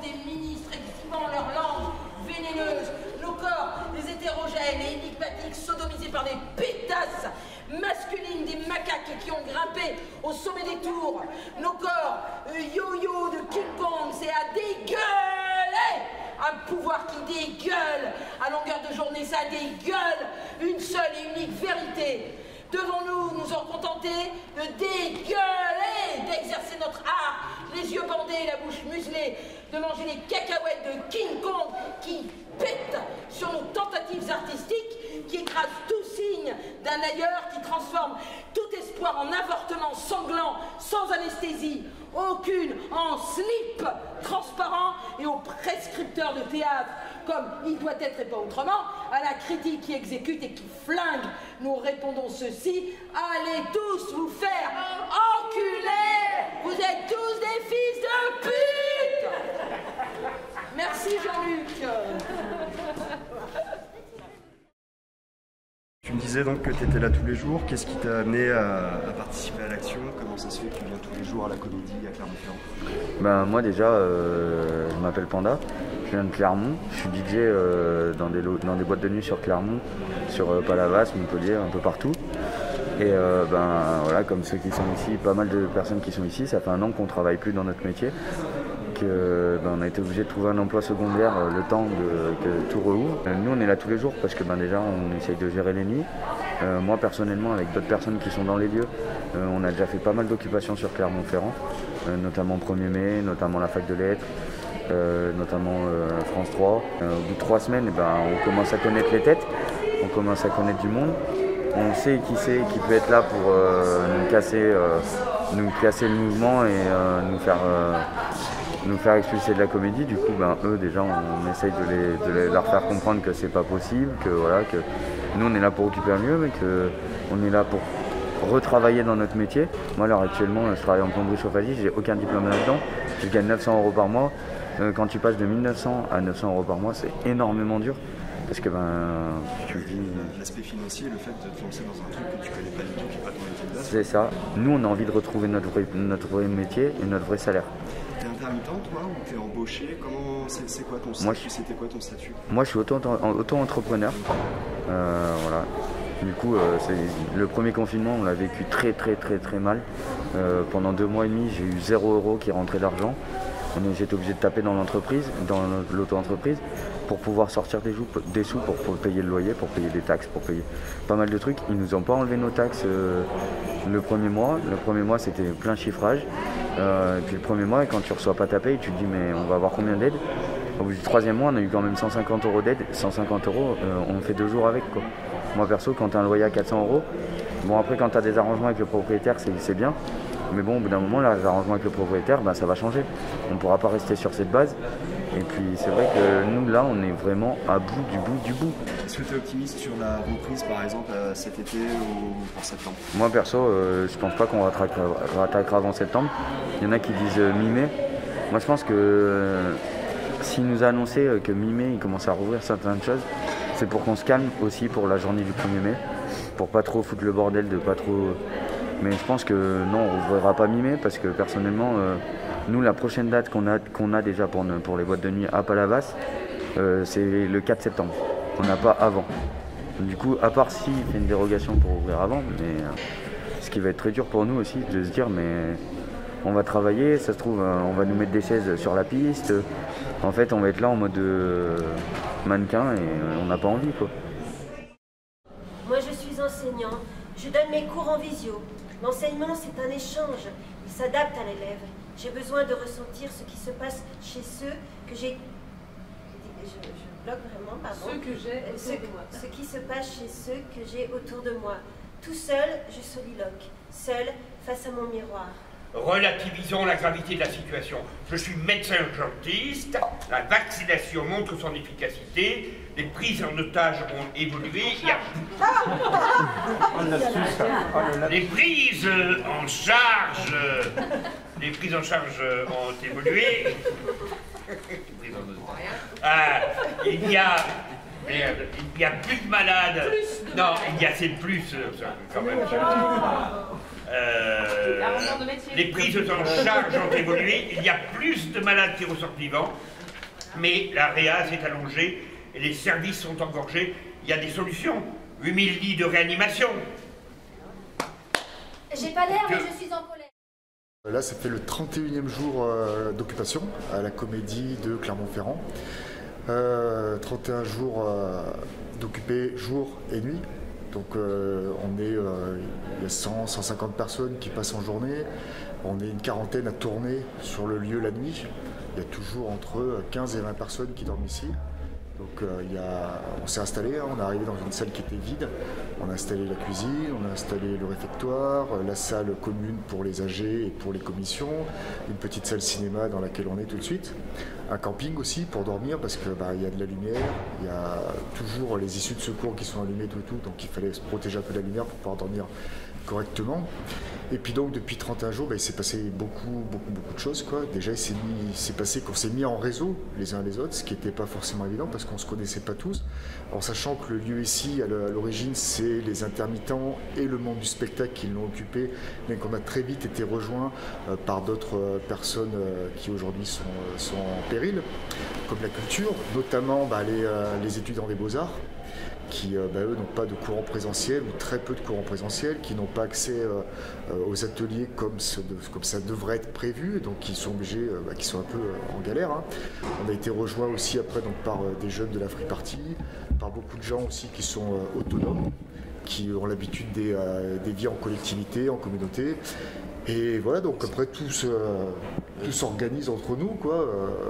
des ministres exhibant leur langue vénéneuse, nos corps, des hétérogènes et énigmatiques sodomisés par des pétasses masculines, des macaques qui ont grimpé au sommet des tours, nos corps yo-yo de King Kong, c'est à dégueuler. Un pouvoir qui dégueule à longueur de journée, ça dégueule une seule et unique vérité. Devons-nous nous en contenter de dégueuler, d'exercer notre art, les yeux bandés, la bouche muselée, de manger les cacahuètes de King Kong qui pètent sur nos tentatives artistiques, qui écrasent tout signe d'un ailleurs, qui transforme tout espoir en avortement sanglant, sans anesthésie, aucune, en slip transparent et au prescripteur de théâtre, comme il doit être et pas autrement, à la critique qui exécute et qui flingue. Nous répondons ceci: allez tous vous faire enculer! Vous êtes tous des fils de pute! Merci Jean-Luc. Tu me disais donc que tu étais là tous les jours. Qu'est-ce qui t'a amené à participer à l'action? Comment ça se fait que tu viens tous les jours à la Comédie à Clermont-Ferrand? Moi déjà, je m'appelle Panda, je viens de Clermont. Je suis DJ dans des boîtes de nuit sur Clermont, sur Palavas, Montpellier, un peu partout. Et voilà, comme ceux qui sont ici, pas mal de personnes qui sont ici, ça fait 1 an qu'on ne travaille plus dans notre métier. On a été obligé de trouver un emploi secondaire le temps que tout rouvre. Nous on est là tous les jours parce que déjà on essaye de gérer les nuits. Moi personnellement avec d'autres personnes qui sont dans les lieux, on a déjà fait pas mal d'occupations sur Clermont-Ferrand, notamment 1er mai, notamment la fac de lettres, notamment France 3. Au bout de 3 semaines, on commence à connaître les têtes, on commence à connaître du monde. On sait qui peut être là pour nous casser le mouvement et nous faire expulser de la Comédie. Du coup, eux déjà, on essaye de leur faire comprendre que c'est pas possible, que nous on est là pour occuper un lieu, mais qu'on est là pour retravailler dans notre métier. Moi, alors actuellement, je travaille en plomberie chauffagiste, j'ai aucun diplôme là-dedans, je gagne 900 € par mois. Quand tu passes de 1900 à 900 € par mois, c'est énormément dur. Parce que tu dis... L'aspect financier, le fait de te lancer dans un truc que tu connais pas du tout, qui n'est pas ton métier de base. C'est ça. Nous, on a envie de retrouver notre vrai métier et notre vrai salaire. T'es intermittent, toi, ou t'es embauché? C'est quoi ton statut? C'était quoi ton statut? Moi, je suis auto-entrepreneur. Voilà. Du coup, le premier confinement, on l'a vécu très mal. Pendant 2 mois et demi, j'ai eu 0 € qui rentrait d'argent. J'étais obligé de taper dans l'entreprise, dans l'auto-entreprise, pour pouvoir sortir des sous pour payer le loyer, pour payer des taxes, pour payer pas mal de trucs. Ils nous ont pas enlevé nos taxes le premier mois. Le premier mois, c'était plein chiffrage. Et puis le premier mois, quand tu reçois pas ta paye, tu te dis mais on va avoir combien d'aide? Au bout du 3e mois, on a eu quand même 150 € d'aide. 150 €, on fait 2 jours avec, quoi. Moi perso, quand tu as un loyer à 400 €, bon après quand tu as des arrangements avec le propriétaire, c'est bien. Mais bon, au bout d'un moment, là, les arrangements avec le propriétaire, ça va changer. On ne pourra pas rester sur cette base. Et puis, c'est vrai que nous, là, on est vraiment à bout du bout. Est-ce que tu es optimiste sur la reprise, par exemple, cet été ou pour septembre? Moi, perso, je pense pas qu'on rattaquera avant septembre. Il y en a qui disent mi-mai. Moi, je pense que s'il nous a annoncé que mi-mai, il commence à rouvrir certaines choses, c'est pour qu'on se calme aussi pour la journée du 1er mai. Pour pas trop foutre le bordel, de pas trop... Mais je pense que non, on ne rouvrira pas mi-mai parce que personnellement, nous, la prochaine date qu'on a déjà pour les boîtes de nuit à Palavas, c'est le 4 septembre. On n'a pas avant. Du coup, à part s'il fait une dérogation pour ouvrir avant, mais ce qui va être très dur pour nous aussi, de se dire, mais on va travailler, ça se trouve, on va nous mettre des chaises sur la piste. En fait, on va être là en mode mannequin et on n'a pas envie, quoi. Moi, je suis enseignant. Je donne mes cours en visio. L'enseignement, c'est un échange. Il s'adapte à l'élève. J'ai besoin de ressentir ce qui se passe chez ceux que j'ai... Je bloque vraiment, pardon. Ce qui se passe chez ceux que j'ai autour de moi. Tout seul, je soliloque. Seul, face à mon miroir. Relativisons la gravité de la situation. Je suis médecin urgentiste, la vaccination montre son efficacité, les prises en otage ont évolué, les prises en charge ont évolué. Il y a plus de malades. Non, il y a c'est plus quand même. Les prises en charge ont évolué, il y a plus de malades qui ressortent vivants, mais la réa s'est allongée et les services sont engorgés. Il y a des solutions. 8000 lits de réanimation. J'ai pas l'air, mais je suis en colère. Là, c'était le 31e jour d'occupation à la Comédie de Clermont-Ferrand. 31 jours d'occupés jour et nuit. Donc il y a 100-150 personnes qui passent en journée. On est une quarantaine à tourner sur le lieu la nuit. Il y a toujours entre 15 et 20 personnes qui dorment ici. Donc on s'est installé, on est arrivé dans une salle qui était vide. On a installé la cuisine, on a installé le réfectoire, la salle commune pour les AG et pour les commissions, une petite salle cinéma dans laquelle on est tout de suite. Un camping aussi pour dormir parce que y a de la lumière, il y a toujours les issues de secours qui sont allumées tout, donc il fallait se protéger un peu de la lumière pour pouvoir dormir correctement. Et puis donc depuis 31 jours, il s'est passé beaucoup de choses, quoi. Déjà il s'est passé qu'on s'est mis en réseau les uns les autres, ce qui n'était pas forcément évident parce qu'on ne se connaissait pas tous. En sachant que le lieu ici, à l'origine, c'est les intermittents et le monde du spectacle qui l'ont occupé, mais qu'on a très vite été rejoints par d'autres personnes qui aujourd'hui sont en péril, comme la culture, notamment les étudiants des Beaux-Arts, qui eux n'ont pas de courant présentiel ou très peu de courant présentiel, qui n'ont pas accès aux ateliers comme ça devrait être prévu, donc qui sont obligés, qui sont un peu en galère. Hein. On a été rejoints aussi après par des jeunes de la Free Party, par beaucoup de gens aussi qui sont autonomes, qui ont l'habitude des vies en collectivité, en communauté. Et voilà, donc après tout s'organise entre nous, quoi,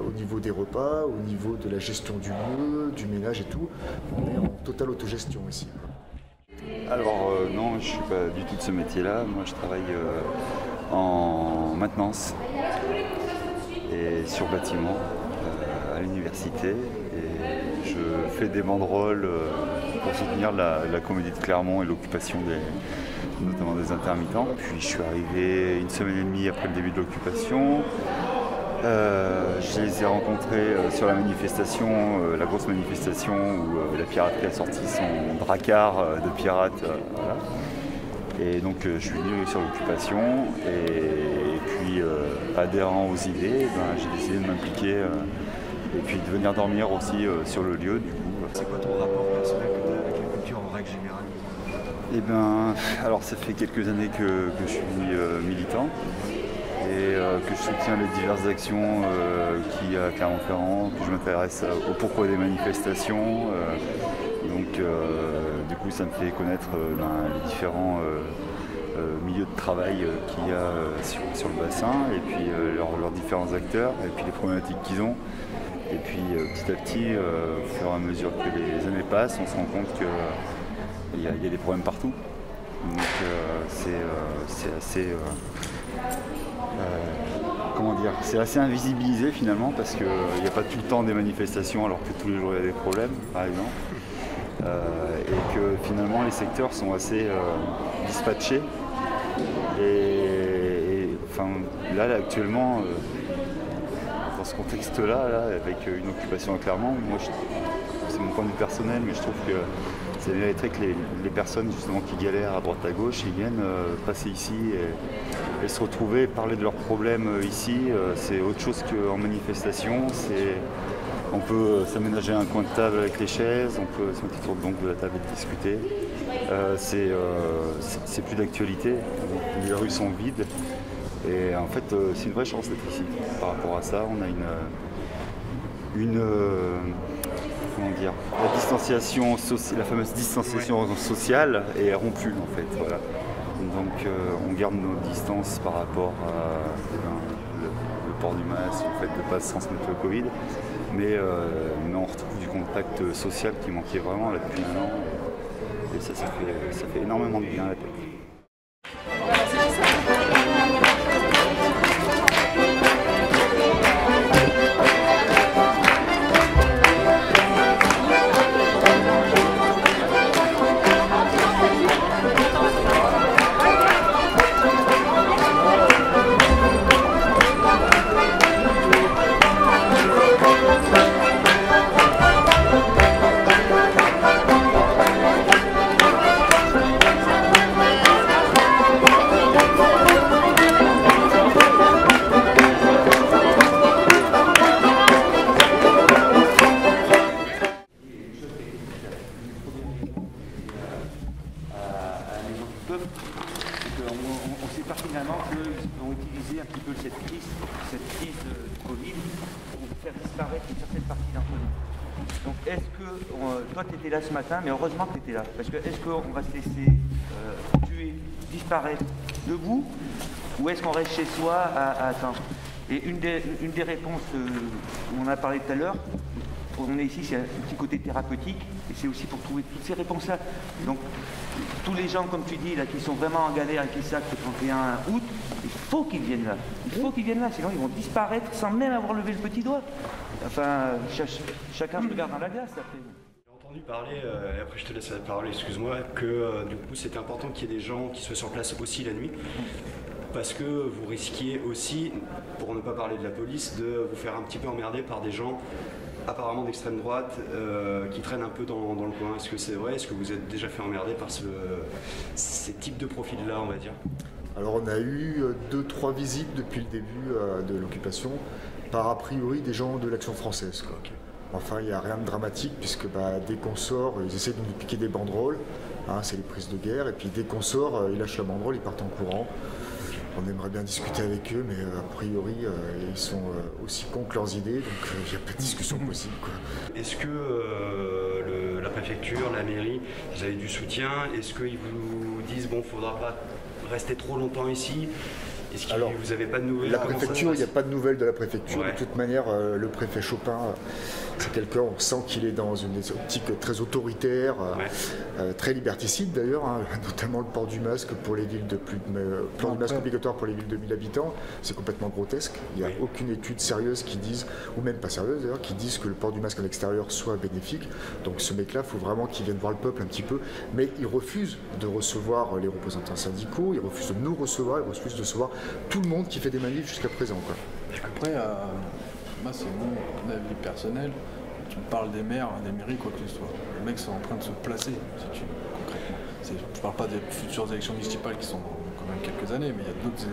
au niveau des repas, au niveau de la gestion du lieu, du ménage et tout. On est en totale autogestion ici. Alors non, je ne suis pas du tout de ce métier-là. Moi, je travaille en maintenance et sur bâtiment à l'université. Et je fais des banderoles pour soutenir la Comédie de Clermont et l'occupation notamment des intermittents. Puis je suis arrivé une semaine et demie après le début de l'occupation. Je les ai rencontrés sur la manifestation, la grosse manifestation où la piraterie a sorti son dracard de pirates. Voilà. Et donc je suis venu sur l'occupation et puis adhérant aux idées, j'ai décidé de m'impliquer et puis de venir dormir aussi sur le lieu du coup. C'est quoi ton rapport personnel que tu as avec la culture en règle générale? Eh bien, alors ça fait quelques années que je suis militant et que je soutiens les diverses actions qu'il y a à Clermont-Ferrand, que je m'intéresse au pourquoi des manifestations. Donc du coup ça me fait connaître les différents milieux de travail qu'il y a sur le bassin et puis leurs différents acteurs et puis les problématiques qu'ils ont. Et puis petit à petit, au fur et à mesure que les années passent, on se rend compte qu'il y a des problèmes partout. Donc c'est assez... c'est assez invisibilisé finalement parce qu'il n'y a pas tout le temps des manifestations alors que tous les jours il y a des problèmes par exemple. Et que finalement les secteurs sont assez dispatchés. Et là actuellement, dans ce contexte-là, avec une occupation à Clermont, moi c'est mon point de vue personnel, mais je trouve que c'est mériterait que les personnes justement qui galèrent à droite à gauche, ils viennent passer ici et se retrouver, parler de leurs problèmes ici. C'est autre chose qu'en manifestation. On peut s'aménager un coin de table avec les chaises, on peut se mettre autour de la table et discuter. C'est plus d'actualité. Les rues sont vides. Et en fait, c'est une vraie chance d'être ici. Par rapport à ça, on a la distanciation, la fameuse distanciation sociale est rompue en fait. Voilà. Donc on garde nos distances par rapport à le port du masque, le fait de ne pas se transmettre le Covid. Mais on retrouve du contact social qui manquait vraiment là depuis un an. Et ça fait énormément de bien à la tête. cette crise de Covid pour faire disparaître une certaine partie d'entre nous. Donc est-ce que, toi tu étais là ce matin, mais heureusement que tu étais là, parce que est-ce qu'on va se laisser tuer, disparaître debout, ou est-ce qu'on reste chez soi à attendre? Et une des réponses où on a parlé tout à l'heure, on est ici, c'est un petit côté thérapeutique, et c'est aussi pour trouver toutes ces réponses-là. Donc, tous les gens, comme tu dis, là, qui sont vraiment en galère et qui savent que le 31 août, il faut qu'ils viennent là. Il faut qu'ils viennent là, sinon ils vont disparaître sans même avoir levé le petit doigt. Enfin, chacun se regarde dans la glace après. J'ai entendu parler, et après je te laisse la parole, excuse-moi, que du coup c'était important qu'il y ait des gens qui soient sur place aussi la nuit. Parce que vous risquiez aussi, pour ne pas parler de la police, de vous faire un petit peu emmerder par des gens apparemment d'extrême droite qui traînent un peu dans le coin. Est-ce que c'est vrai? Est-ce que vous êtes déjà fait emmerder par ces types de profils-là, on va dire? Alors on a eu 2-3 visites depuis le début de l'occupation par a priori des gens de l'Action française. Quoi. Okay. Enfin, il n'y a rien de dramatique puisque dès qu'on sort, ils essaient de nous piquer des banderoles, hein, c'est les prises de guerre, et puis dès qu'on sort, ils lâchent la banderole, ils partent en courant. On aimerait bien discuter avec eux, mais a priori, ils sont aussi cons que leurs idées, donc il n'y a pas de discussion possible. Quoi. Est-ce que la préfecture, la mairie, vous avez du soutien? Est-ce qu'ils vous disent, bon, il ne faudra pas rester trop longtemps ici? Est-ce que vous n'avez pas de nouvelles? La préfecture, il n'y a pas de nouvelles de la préfecture. Ouais. De toute manière, le préfet Chopin, c'est quelqu'un, on sent qu'il est dans une optique très autoritaire, très liberticide d'ailleurs, hein, notamment le port du masque pour les villes de port du masque obligatoire pour les villes de 1000 habitants, c'est complètement grotesque. Il n'y a aucune étude sérieuse qui dise, ou même pas sérieuse d'ailleurs, qui dise que le port du masque à l'extérieur soit bénéfique. Donc ce mec-là, il faut vraiment qu'il vienne voir le peuple un petit peu, mais il refuse de recevoir les représentants syndicaux, il refuse de nous recevoir, il refuse de recevoir tout le monde qui fait des manifs jusqu'à présent. Quoi. Après, moi c'est mon avis personnel, tu me parles des maires, des mairies, quoi que ce soit. Les mecs sont en train de se placer, concrètement. Je ne parle pas des futures élections municipales qui sont quand même quelques années, mais il y a d'autres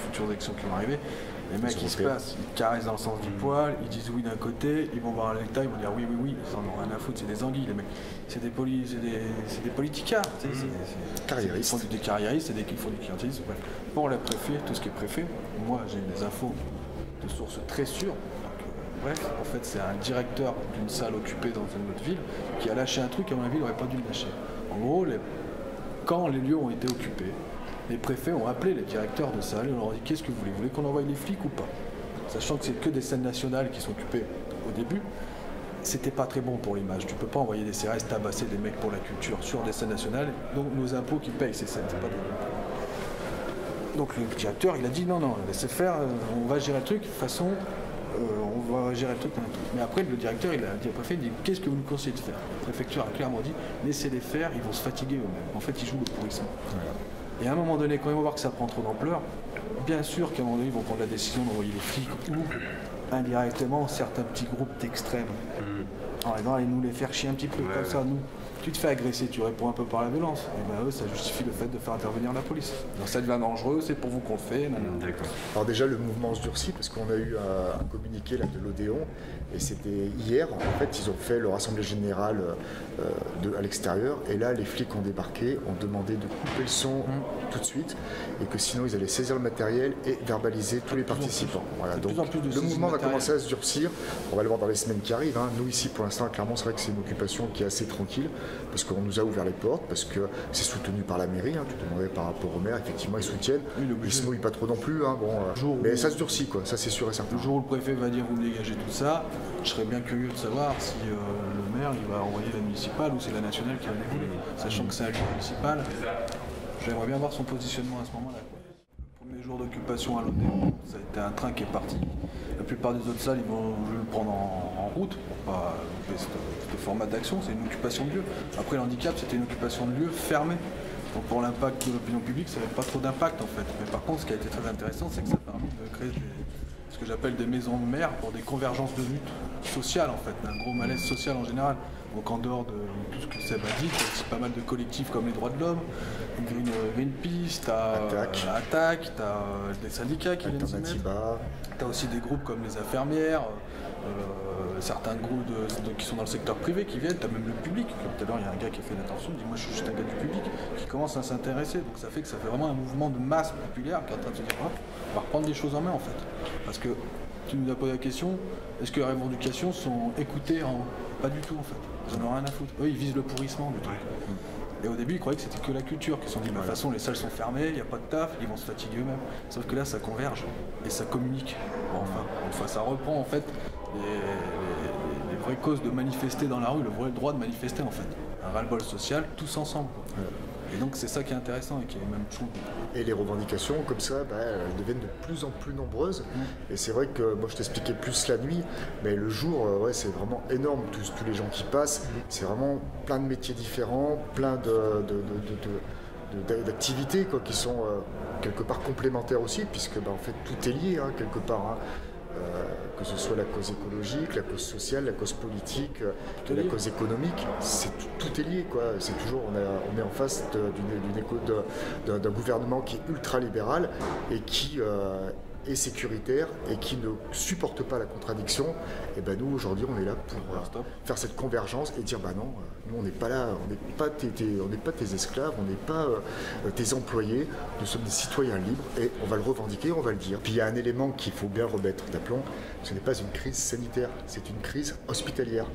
futures élections qui vont arriver. Les mecs ils se placent, ils caressent dans le sens du poil, ils disent oui d'un côté, ils vont voir l'électeur, ils vont dire oui, ils en ont rien à foutre, c'est des anguilles les mecs. C'est des politicards, carriéristes. Ils font des carriéristes, ils font du clientélisme. Bref. Pour le préfet, tout ce qui est préfet, moi j'ai des infos de sources très sûres. Bref, en fait c'est un directeur d'une salle occupée dans une autre ville qui a lâché un truc à mon avis il n'aurait pas dû le lâcher. En gros, quand les lieux ont été occupés, les préfets ont appelé les directeurs de salle et on leur a dit qu'est-ce que vous voulez qu'on envoie les flics ou pas? Sachant que c'est que des scènes nationales qui sont occupées au début, c'était pas très bon pour l'image. Tu peux pas envoyer des CRS tabasser des mecs pour la culture sur des scènes nationales, donc nos impôts qui payent ces scènes, c'est pas drôle. Donc le directeur il a dit non, laissez faire, on va gérer le truc, de toute façon on va gérer le truc. Mais après le directeur il a dit au préfet, il dit qu'est-ce que vous nous conseillez de faire? La préfecture a clairement dit laissez-les faire, ils vont se fatiguer eux-mêmes. En fait ils jouent le pourrissement. Voilà. Et à un moment donné, quand ils vont voir que ça prend trop d'ampleur, bien sûr qu'à un moment donné, ils vont prendre la décision d'envoyer les flics ou indirectement certains petits groupes d'extrêmes. En arrivant à nous les faire chier un petit peu, comme ça, nous. Tu te fais agresser, tu réponds un peu par la violence. Et bien eux, ça justifie le fait de faire intervenir la police. Donc ça devient dangereux, c'est pour vous qu'on le fait. D'accord. Alors déjà, le mouvement se durcit parce qu'on a eu un communiqué là, de l'Odéon. Et c'était hier, en fait, ils ont fait leur assemblée générale à l'extérieur. Et là, les flics ont débarqué, ont demandé de couper le son tout de suite. Et que sinon, ils allaient saisir le matériel et verbaliser tous les participants. Voilà, donc le mouvement va commencer à se durcir. On va le voir dans les semaines qui arrivent. Hein. Nous, ici, pour l'instant, clairement, c'est vrai que c'est une occupation qui est assez tranquille. Parce qu'on nous a ouvert les portes, parce que c'est soutenu par la mairie, hein, tu te demandais par rapport au maire, effectivement ils soutiennent, ils se mouillent pas trop non plus, hein, mais ça se durcit quoi, ça c'est sûr et certain. Le jour où le préfet va dire vous me dégagez tout ça, je serais bien curieux de savoir si le maire il va envoyer la municipale ou c'est la nationale qui va dérouler, sachant que c'est un lieu municipal, j'aimerais bien voir son positionnement à ce moment-là. Le premier jour d'occupation à l'Odéon, ça a été un train qui est parti. La plupart des autres salles, ils vont le prendre en route pour pas louper ce format d'action. C'est une occupation de lieu. Après, le handicap, c'était une occupation de lieu fermée. Donc pour l'impact de l'opinion publique, ça n'avait pas trop d'impact en fait. Mais par contre, ce qui a été très intéressant, c'est que ça a permis de créer ce que j'appelle des maisons de maires pour des convergences de lutte sociale en fait, un gros malaise social en général. Donc en dehors de tout ce que Seb a dit, il y a aussi pas mal de collectifs comme les droits de l'homme, Greenpeace, Attaque, t'as des syndicats qui viennent s'y mettre. T'as aussi des groupes comme les infirmières, certains groupes qui sont dans le secteur privé qui viennent, tu as même le public. Comme tout à l'heure, il y a un gars qui a fait l'attention, il dit moi je suis juste un gars du public, qui commence à s'intéresser. Donc ça fait vraiment un mouvement de masse populaire qui est en train de se dire on va reprendre les choses en main en fait. Parce que tu nous as posé la question, est-ce que les revendications sont écoutées Pas du tout en fait. Ils en ont rien à foutre. Eux ils visent le pourrissement du truc. Et au début, ils croyaient que c'était que la culture, qu'ils se sont dit, de toute façon, les salles sont fermées, il n'y a pas de taf, ils vont se fatiguer eux-mêmes. Sauf que là, ça converge et ça communique. Bon, enfin, une fois, ça reprend en fait les vraies causes de manifester dans la rue, le vrai droit de manifester en fait. Un ras-le-bol social, tous ensemble. Quoi. Et donc, c'est ça qui est intéressant et qui est même chaud. Et les revendications, comme ça, elles deviennent de plus en plus nombreuses. Et c'est vrai que moi, je t'expliquais plus la nuit, mais le jour, c'est vraiment énorme. Tous les gens qui passent, c'est vraiment plein de métiers différents, plein d'activités quoi, qui sont quelque part complémentaires aussi, puisque en fait, tout est lié, quelque part. Que ce soit la cause écologique, la cause sociale, la cause politique, la cause économique, tout est lié. Quoi. C'est toujours, on est en face d'un gouvernement qui est ultra-libéral et qui est sécuritaire et qui ne supporte pas la contradiction. Et nous, aujourd'hui, on est là pour faire cette convergence et dire non, nous, on n'est pas là, on n'est pas tes esclaves, on n'est pas tes employés, nous sommes des citoyens libres et on va le revendiquer, on va le dire. Puis il y a un élément qu'il faut bien remettre d'aplomb, ce n'est pas une crise sanitaire, c'est une crise hospitalière.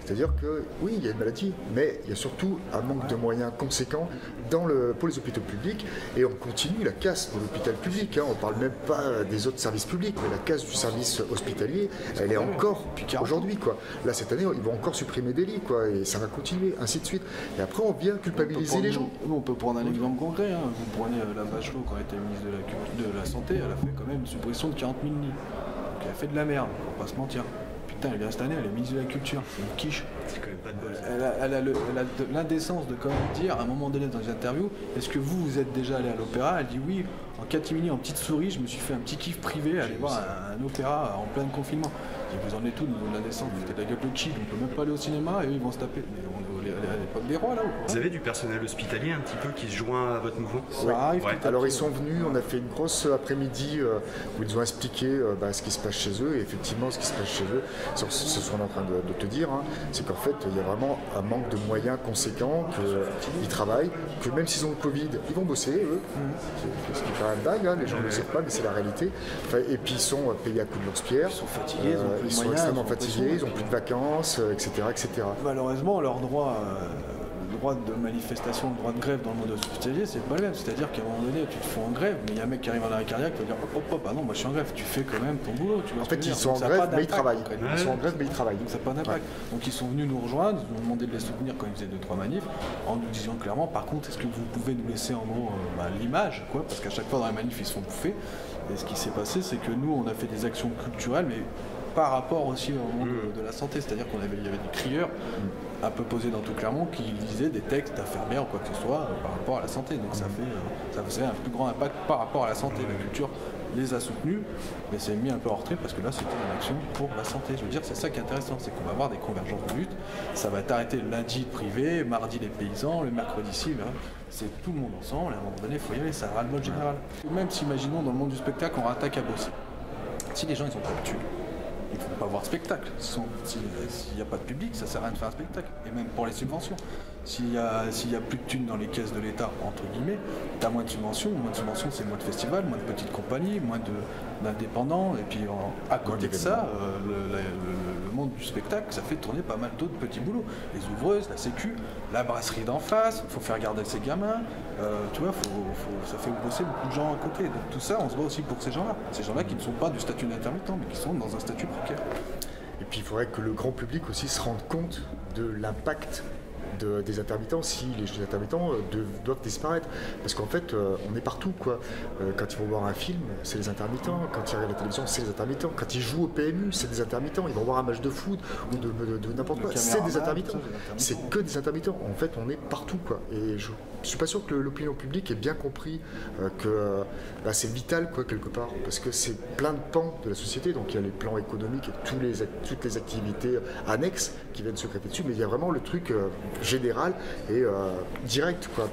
C'est-à-dire que, oui, il y a une maladie, mais il y a surtout un manque de moyens conséquents pour les hôpitaux publics et on continue la casse de l'hôpital public. On ne parle même pas des autres services publics, mais la casse du service hospitalier, elle est encore aujourd'hui. Là, cette année, ils vont encore supprimer des lits et ça va continuer, ainsi de suite. Et après, on vient culpabiliser les gens. On peut prendre un exemple concret. Vous prenez la Bachelot, quand elle était ministre de la Santé, elle a fait quand même une suppression de 40 000 lits. Donc elle a fait de la merde, faut pas se mentir. Putain, elle vient cette année, elle est ministre de la Culture, c'est une quiche. C'est quand même pas de bol. Elle a l'indécence de quand même dire, à un moment donné dans les interviews, est-ce que vous êtes déjà allé à l'opéra? Elle dit oui, en catimini, en petite souris, je me suis fait un petit kiff privé, aller voir un opéra en plein confinement. Vous en êtes tout, de l'indécence, vous êtes de la gueule de cheat, on peut même pas aller au cinéma et eux ils vont se taper. Mais on est à l'époque des rois là ou Vous avez du personnel hospitalier un petit peu qui se joint à votre mouvement? Ça arrive. Alors ils sont venus, on a fait une grosse après-midi où ils ont expliqué ce qui se passe chez eux et effectivement ce qui se passe chez eux, c'est ce qu'on est en train de te dire, c'est qu'en fait il y a vraiment un manque de moyens conséquents, qu'ils travaillent, que même s'ils ont le Covid, ils vont bosser eux, ce qui est quand même dingue, les gens ne le savent pas mais c'est la réalité, et puis ils sont payés à coups de lance-pierre, ils sont fatigués, ils sont extrêmement fatigués, ils n'ont plus de vacances, etc. Malheureusement leur droit le droit de manifestation, le droit de grève dans le monde hospitalier, c'est pas le même. C'est-à-dire qu'à un moment donné, tu te fous en grève, mais il y a un mec qui arrive en arrêt cardiaque, tu vas dire hop, non, moi je suis en grève, tu fais quand même ton boulot. Tu vois en fait, ils sont en grève, mais ils travaillent. Ils sont en grève, mais ils travaillent. Donc ça n'a pas d'impact. Donc ils sont venus nous rejoindre, ils nous ont demandé de les soutenir quand ils faisaient 2-3 manifs, en nous disant clairement, par contre, est-ce que vous pouvez nous laisser en gros l'image, quoi, parce qu'à chaque fois dans les manifs, ils se font bouffer. Et ce qui s'est passé, c'est que nous, on a fait des actions culturelles, mais par rapport aussi au monde de la santé, c'est-à-dire qu'il y avait des crieurs un peu posés dans tout Clermont qui lisaient des textes d'infirmières ou quoi que ce soit par rapport à la santé. Donc ça faisait un plus grand impact par rapport à la santé. La culture les a soutenus, mais c'est mis un peu en retrait parce que là c'était une action pour la santé. Je veux dire, c'est ça qui est intéressant, c'est qu'on va avoir des convergences de lutte. Ça va être arrêté le lundi privé, mardi les paysans, le mercredi ci, c'est tout le monde ensemble, et à un moment donné il faut y aller, ça ras le mode général. Même si imaginons dans le monde du spectacle on rattaque à bosser. Si les gens ils ont pas de thunes, il ne faut pas avoir de spectacle. S'il n'y a pas de public, ça ne sert à rien de faire un spectacle. Et même pour les subventions. S'il y a plus de thunes dans les caisses de l'État, entre guillemets, tu as moins de subventions. Moins de subventions, c'est moins de festivals, moins de petites compagnies, moins d'indépendants. Et puis à côté de ça, le monde du spectacle, ça fait tourner pas mal d'autres petits boulots. Les ouvreuses, la sécu, la brasserie d'en face, il faut faire garder ses gamins. Tu vois, ça fait bosser beaucoup de gens à côté. Donc tout ça, on se voit aussi pour ces gens-là. Ces gens-là qui ne sont pas du statut d'intermittent, mais qui sont dans un statut précaire. Et puis il faudrait que le grand public aussi se rende compte de l'impact des intermittents, si les intermittents doivent disparaître. Parce qu'en fait, on est partout, quoi. Quand ils vont voir un film, c'est les intermittents. Quand ils regardent la télévision, c'est les intermittents. Quand ils jouent au PMU, c'est des intermittents. Ils vont voir un match de foot ou de n'importe quoi, c'est des intermittents. C'est que des intermittents. En fait, on est partout, quoi. Et je suis pas sûr que l'opinion publique ait bien compris que c'est vital, quoi, quelque part. Parce que c'est plein de pans de la société. Donc il y a les plans économiques et toutes les activités annexes qui viennent se greffer dessus. Mais il y a vraiment le truc... général et direct, quoi.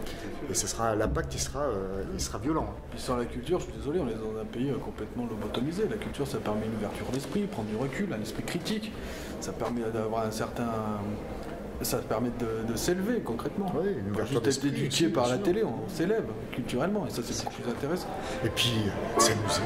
Et ce sera l'impact il sera violent. Puis sans la culture, je suis désolé, on est dans un pays complètement lobotomisé. La culture, ça permet une ouverture d'esprit, prendre du recul, un esprit critique. Ça permet d'avoir un certain... Ça permet de s'élever concrètement. Oui, une ouverture d'esprit. Juste être éduqué par la télé, on s'élève culturellement et ça c'est beaucoup plus intéressant. Et puis s'amuser.